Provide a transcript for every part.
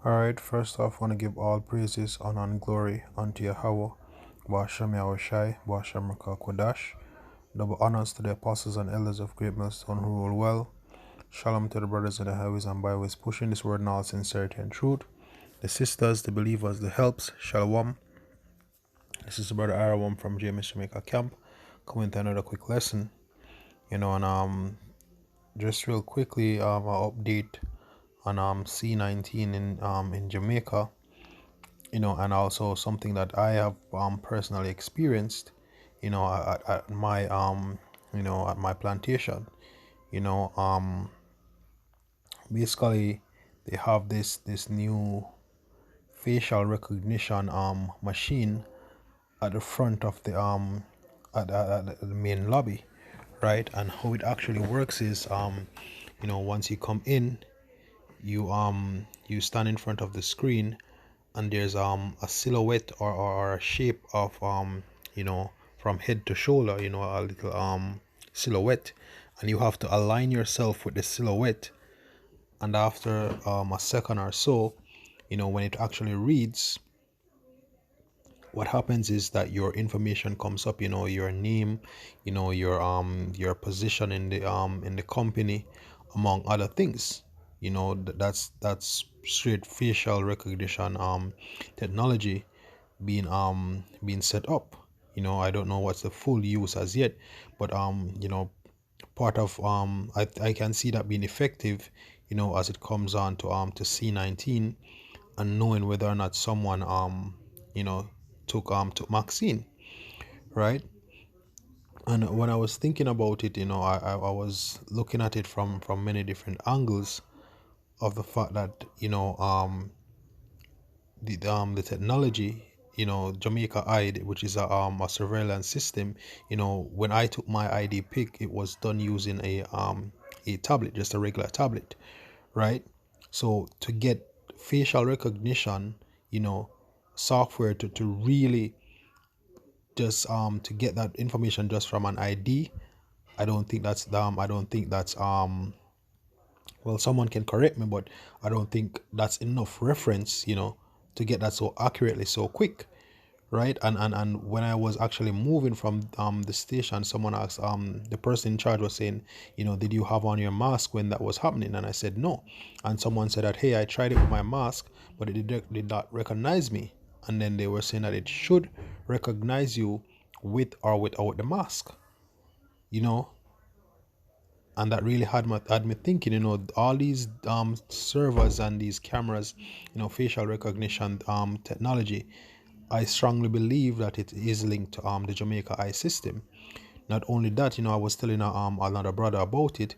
Alright, first off, I want to give all praises, honor, and glory unto Yahweh, Ba'ashem Yahushai, Ba'ashem Rakah Kodash. Double honors to the apostles and elders of Great Millstone who rule well. Shalom to the brothers in the highways and byways, pushing this word in all sincerity and truth. The sisters, the believers, the helps, Shalom. This is the brother Arawam from James Jamaica Camp, coming to another quick lesson. And just real quickly, an update on C19 in Jamaica. And also something that I have personally experienced, at my at my plantation. You know, basically they have this new facial recognition machine at the front of the at the main lobby, right? And how it actually works is once you come in, you stand in front of the screen, and there's a silhouette or a shape of from head to shoulder, a little silhouette, and you have to align yourself with the silhouette. And after a second or so, when it actually reads, what happens is that your information comes up, your name, your position in the company, among other things. That's straight facial recognition technology being set up. I don't know what's the full use as yet, but part of I can see that being effective, as it comes on to C19, and knowing whether or not someone you know took vaccine, right? And when I was thinking about it, I was looking at it from many different angles of the fact that the technology, Jamaica ID, which is a surveillance system. When I took my ID pic, it was done using a tablet, just a regular tablet, right? So to get facial recognition, software to really just to get that information just from an ID, I don't think that's well, someone can correct me, but I don't think that's enough reference, to get that so accurately so quick, right? And when I was actually moving from the station, someone asked, the person in charge was saying, did you have on your mask when that was happening? And I said no. And someone said that, hey, I tried it with my mask, but it did not recognize me. And then they were saying that it should recognize you with or without the mask, you know and that really had me thinking, all these servers and these cameras, facial recognition technology. I strongly believe that it is linked to the Jamaica Eye system. Not only that, I was telling another brother about it,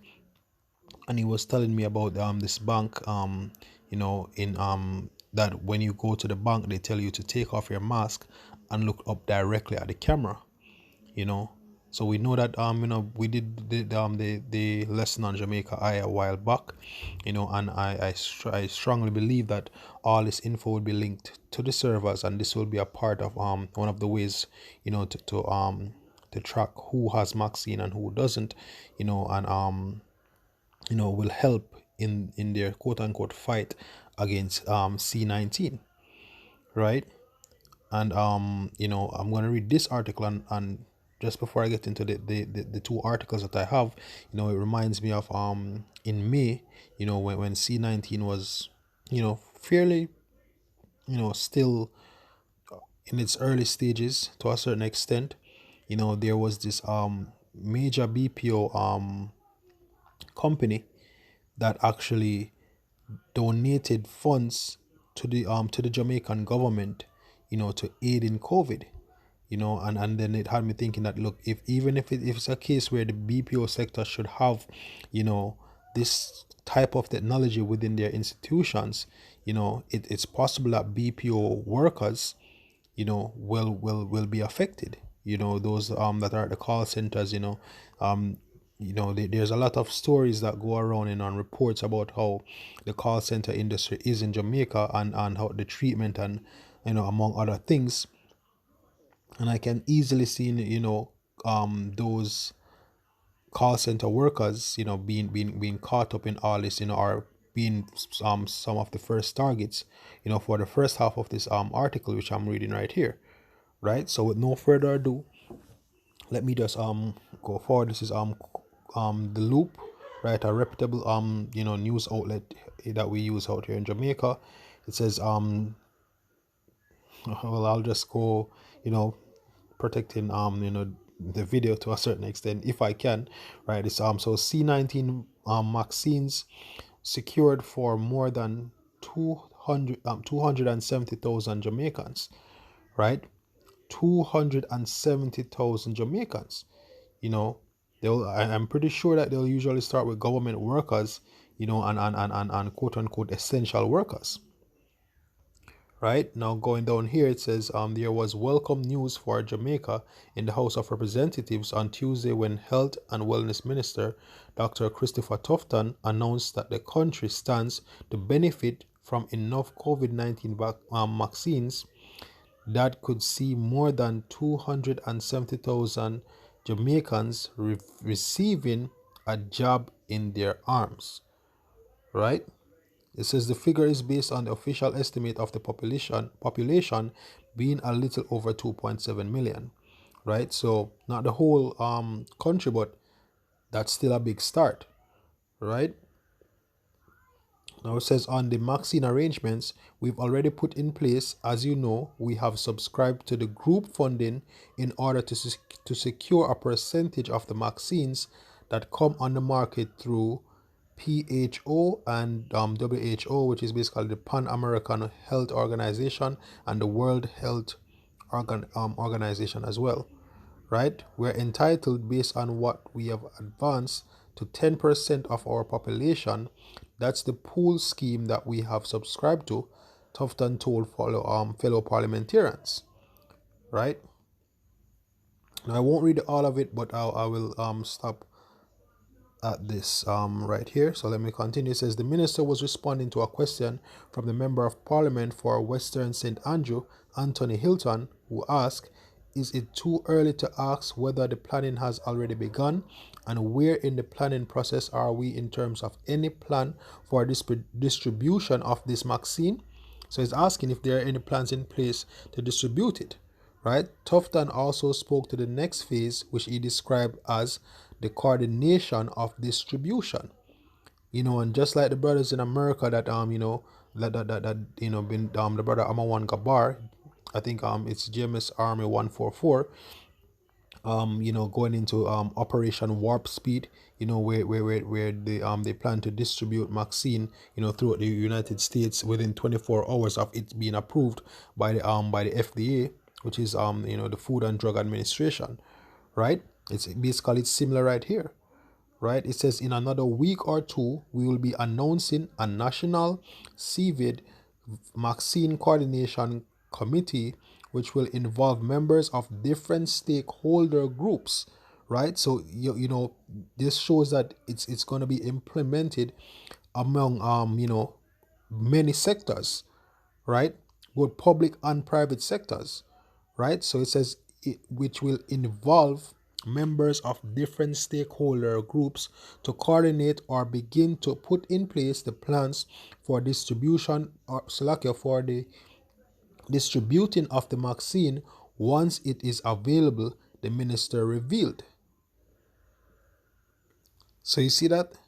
and he was telling me about this bank, in that when you go to the bank, they tell you to take off your mask and look up directly at the camera, you know. So we know that we did the lesson on Jamaica Eye a while back, and I strongly believe that all this info will be linked to the servers, and this will be a part of one of the ways, to track who has vaccine and who doesn't, and will help in their quote unquote fight against C19, right? And I'm going to read this article, and just before I get into the two articles that I have, it reminds me of in May, when C19 was, fairly, still in its early stages to a certain extent. There was this major BPO company that actually donated funds to the Jamaican government, to aid in COVID. And then it had me thinking that, look, if even if it's a case where the BPO sector should have, this type of technology within their institutions, it's possible that BPO workers, will be affected. Those that are at the call centers, there's a lot of stories that go around and on reports about how the call center industry is in Jamaica, and how the treatment, and among other things. And I can easily see, those call center workers, being caught up in all this, or being some of the first targets, for the first half of this article, which I'm reading right here, right? So with no further ado, let me just go forward. This is the Loop, right? A reputable news outlet that we use out here in Jamaica. It says well, I'll just go, protecting the video to a certain extent if I can, right? It's so C19 vaccines secured for more than 270,000 Jamaicans, right? 270,000 Jamaicans. I'm pretty sure that they'll usually start with government workers, and quote unquote essential workers. Right now, going down here, it says there was welcome news for Jamaica in the House of Representatives on Tuesday when Health and Wellness Minister Dr. Christopher Tufton announced that the country stands to benefit from enough COVID-19 vaccines that could see more than 270,000 Jamaicans receiving a jab in their arms, right? It says the figure is based on the official estimate of the population being a little over 2.7 million, right? So not the whole country, but that's still a big start, right? Now it says on the vaccine arrangements we've already put in place, as you know, we have subscribed to the group funding in order to secure a percentage of the vaccines that come on the market through PHO and WHO, which is basically the Pan American Health Organization and the World Health Organization as well, right? We're entitled, based on what we have advanced, to 10% of our population. That's the pool scheme that we have subscribed to, Tufton told fellow parliamentarians, right? Now, I won't read all of it, but I will stop at this right here. So let me continue. It says the minister was responding to a question from the member of parliament for Western St. Andrew, Anthony Hilton, who asked, is it too early to ask whether the planning has already begun, and where in the planning process are we in terms of any plan for this distribution of this vaccine? So he's asking if there are any plans in place to distribute it, right? Tufton also spoke to the next phase, which he described as the coordination of distribution. And just like the brothers in America that been the brother Amawan Gabar, I think it's James Army 144, going into Operation Warp Speed, where they plan to distribute vaccine, throughout the United States within 24 hours of it being approved by the FDA, which is the Food and Drug Administration, right? It's similar right here, right? It says in another week or two we will be announcing a national CVID vaccine coordination committee, which will involve members of different stakeholder groups, right? So this shows that it's going to be implemented among many sectors, right? Both public and private sectors, right? So it says which will involve members of different stakeholder groups to coordinate or begin to put in place the plans for distribution or for the distributing of the vaccine once it is available, the minister revealed. So you see that?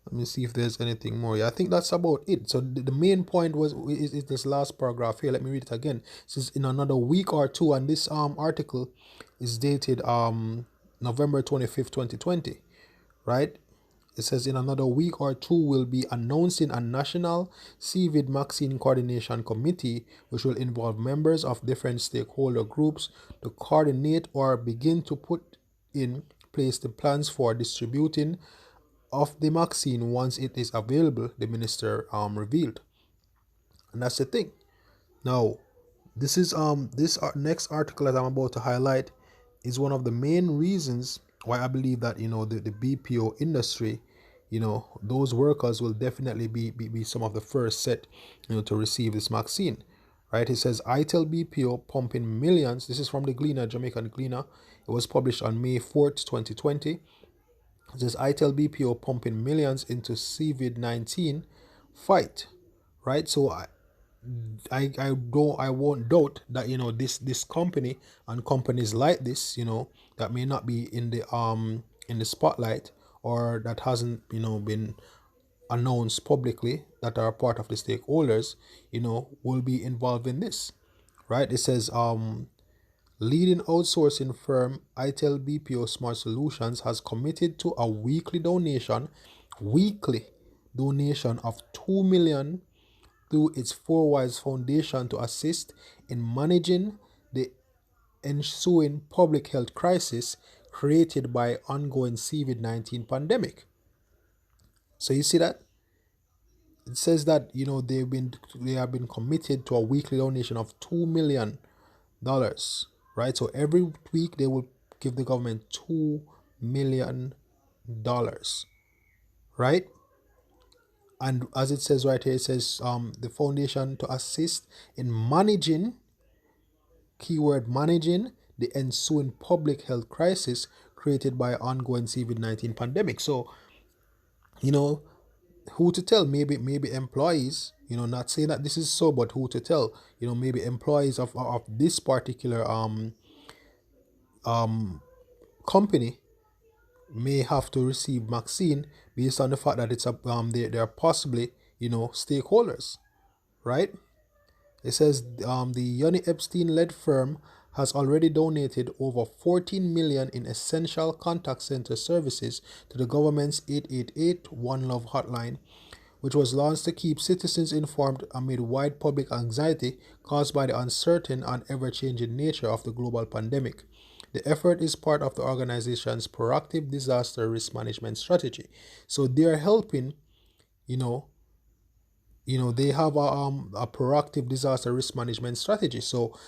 Let me see if there's anything more. Yeah, I think that's about it. So the main point is this last paragraph here. Let me read it again. It says in another week or two, and this article is dated November 25th, 2020, right? It says in another week or two we'll be announcing a national CVID vaccine coordination committee, which will involve members of different stakeholder groups to coordinate or begin to put in place the plans for distributing of the vaccine once it is available, the minister revealed. And that's the thing. Now, this is this next article that I'm about to highlight is one of the main reasons why I believe that the BPO industry, those workers will definitely be some of the first set to receive this vaccine, right? It says ITEL BPO pumping millions. This is from the Gleaner, Jamaican Gleaner. It was published on May 4th, 2020. It says ITEL BPO pumping millions into COVID-19 fight, right? So I won't doubt that this company and companies like this, that may not be in the spotlight, or that hasn't been announced publicly, that are part of the stakeholders, will be involved in this, right? It says leading outsourcing firm ITEL BPO Smart Solutions has committed to a weekly donation of 2 million through its Four Wise Foundation to assist in managing the ensuing public health crisis created by ongoing COVID-19 pandemic. So you see that it says that they have been committed to a weekly donation of $2 million, right? So every week they will give the government $2 million, right? And as it says right here, it says the foundation to assist in managing, keyword managing, the ensuing public health crisis created by ongoing COVID-19 pandemic. So, you know, who to tell? Maybe employees, not saying that this is so, but who to tell? Maybe employees of this particular company may have to receive vaccine based on the fact that they are possibly stakeholders, right? It says the Yoni Epstein led firm has already donated over 14 million in essential contact center services to the government's 888 One Love hotline, which was launched to keep citizens informed amid wide public anxiety caused by the uncertain and ever-changing nature of the global pandemic. The effort is part of the organization's proactive disaster risk management strategy. So they are helping, you know, they have a proactive disaster risk management strategy. So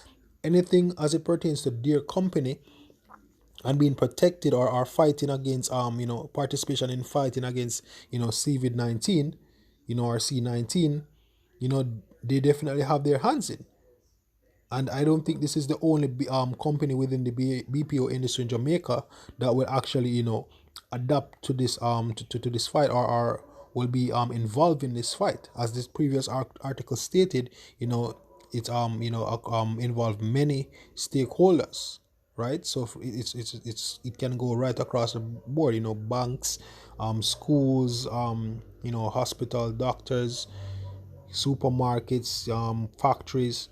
anything as it pertains to their company and being protected, or are fighting against participation in fighting against COVID-19, or C-19, they definitely have their hands in. And I don't think this is the only company within the BPO industry in Jamaica that will actually adapt to this to this fight, or will be involved in this fight. As this previous article stated, it involved many stakeholders, right? So it can go right across the board, banks, schools, hospital, doctors, supermarkets, factories.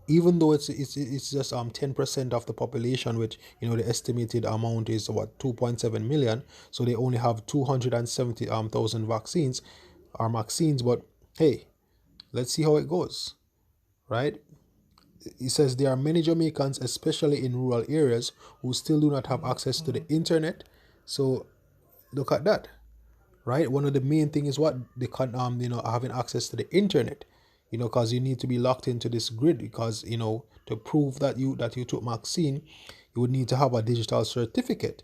Even though it's just 10% of the population, which the estimated amount is what, 2.7 million. So they only have 270 thousand vaccines. But hey, let's see how it goes, right? It says there are many Jamaicans, especially in rural areas, who still do not have access to the internet. So look at that, right? One of the main thing is what they can having access to the internet, because you need to be locked into this grid, because to prove that you took vaccine, you would need to have a digital certificate.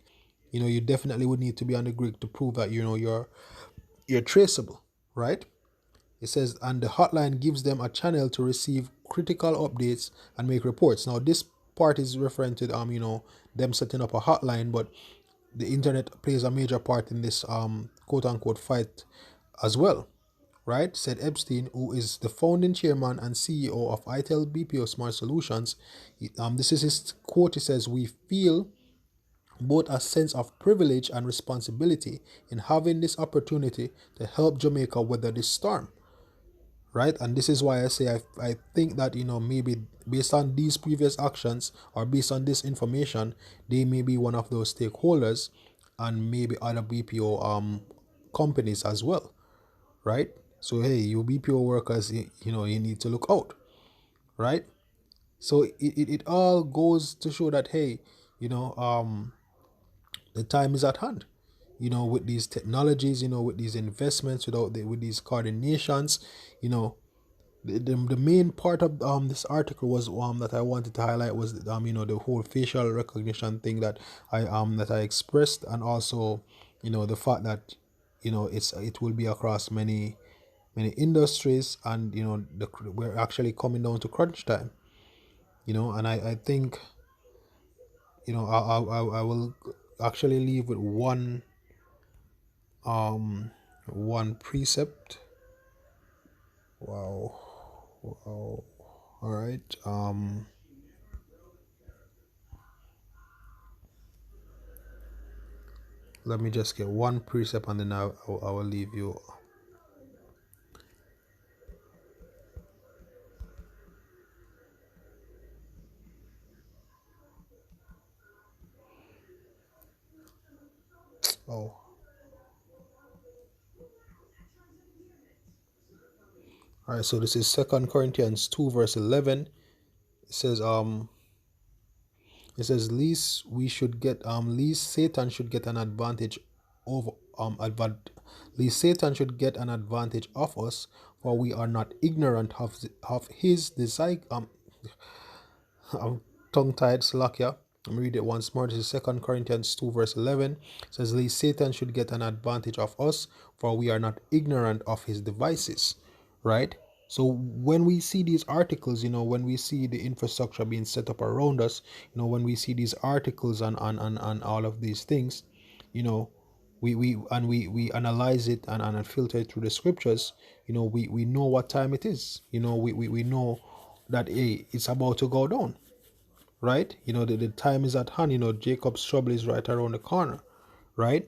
You definitely would need to be on the grid to prove that you're traceable, right? It says, and the hotline gives them a channel to receive critical updates and make reports. Now this part is referring to them setting up a hotline, but the internet plays a major part in this quote unquote fight as well, right? Said Epstein, who is the founding chairman and CEO of ITEL BPO Smart Solutions. This is his quote. He says, "We feel both a sense of privilege and responsibility in having this opportunity to help Jamaica weather this storm." Right? And this is why I say I think that maybe based on these previous actions, or based on this information, they may be one of those stakeholders, and maybe other BPO companies as well, right? So hey, you BPO workers, you need to look out, right? So it all goes to show that hey, the time is at hand, with these technologies, with these investments, with these coordinations, the main part of this article was that I wanted to highlight was the whole facial recognition thing that I expressed, and also the fact that it will be across many industries, and we're actually coming down to crunch time, and I think I will actually leave with um one precept. Wow. Wow. All right. Let me just get one precept and then I will leave you. Oh. All right, so this is Second Corinthians 2 verse 11. It says least Satan should get an advantage over least Satan should get an advantage of us, for we are not ignorant of his desire. I'm tongue tied, Slakia. Let me read it once more. This is Second Corinthians 2 verse 11. It says, least Satan should get an advantage of us, for we are not ignorant of his devices. Right? So when we see these articles, when we see the infrastructure being set up around us, when we see these articles and all of these things, you know, we analyze it and filter it through the scriptures, we know what time it is. We know that, hey, it's about to go down, right? The time is at hand. Jacob's trouble is right around the corner, right?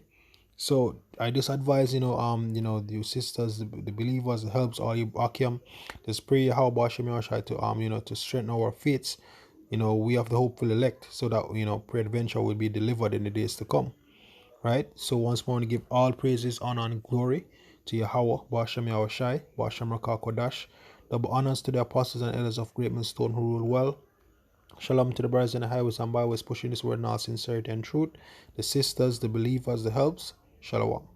So I just advise, you sisters, the believers, the helps, all you Akim, just pray how Bashem Yahshai to to strengthen our faiths. We have the hopeful elect, so that peradventure will be delivered in the days to come. Right? So once more, to give all praises, honor, and glory to Yahweh, Bashem Yahushai, Bashem Rakah Kodash. Double honors to the apostles and elders of Great Millstone who rule well. Shalom to the brothers in the highways and byways pushing this word in all sincerity and truth. The sisters, the believers, the helps. Shalom.